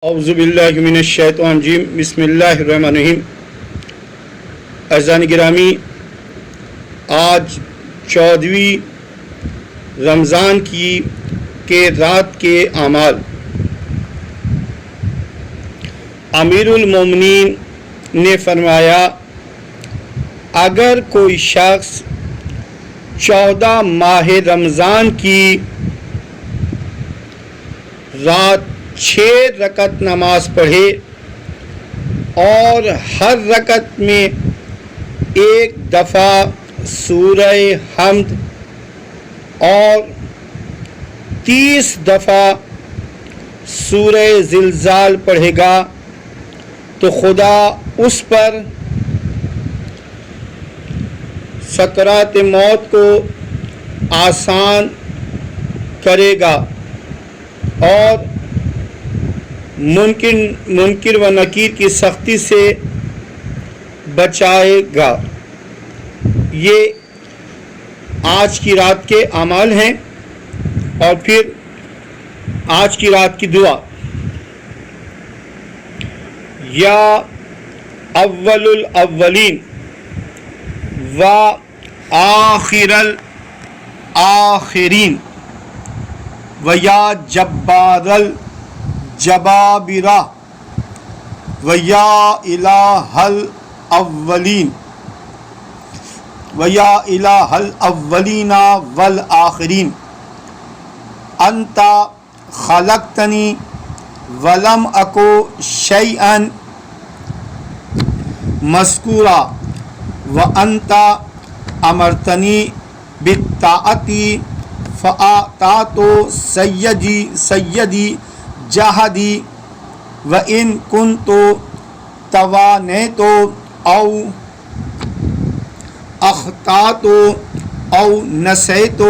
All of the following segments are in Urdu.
اعوذ باللہ من الشیطان الرجیم بسم اللہ الرحمن الرحیم۔ عزیزان گرامی، آج 14ویں رمضان کے رات کے اعمال۔ امیر المومنین نے فرمایا، اگر کوئی شخص 14 ماہ رمضان کی رات 6 رکعت نماز پڑھے اور ہر رکعت میں ایک دفعہ سورہ حمد اور 30 دفعہ سورہ زلزال پڑھے گا تو خدا اس پر سکرات موت کو آسان کرے گا اور منکر و نکیر کی سختی سے بچائے گا۔ یہ آج کی رات کے اعمال ہیں۔ اور پھر آج کی رات کی دعا، یا اول الاولین و آخر الآخرین و یا جبار الجبابرہ و یا الہ الاولین و یا الہ الاولین والآخرین، انت خلقتنی ولم اکو شیئا مذکورا وانت امرتنی بالطاعتی فاطاعت سیدی جہدی وان کنت توانیت او اخطأت او نسیت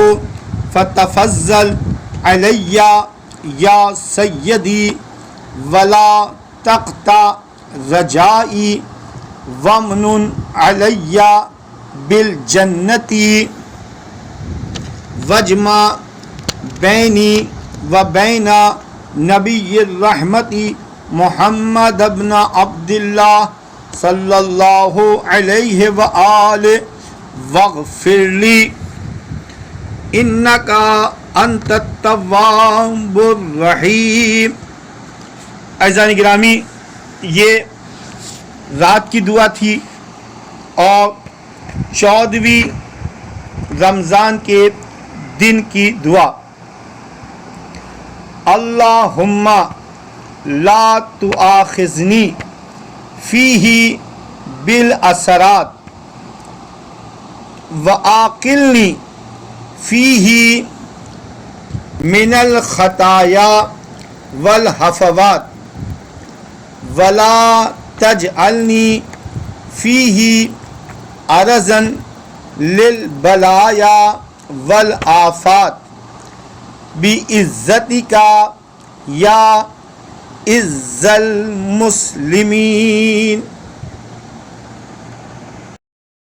فتفضل علی یا سیدی ولا تقطع رجائی وامنن علی بالجنتی واجمع بینی و بین نبی الرحمتی محمد ابن عبداللہ صلی اللہ علیہ وآلہ واغفر لی انکا انت التواب الرحیم۔ عزیزان گرامی، یہ رات کی دعا تھی اور 14ویں رمضان کے دن کی دعا۔ اللہم لا تؤاخذنی فیہ بالاسرات وعاقلنی فیہ من الخطایا والحفوات ولا تجعلنی فیہ عرضا للبلایا والآفات بعزتک یا عز المسلمین۔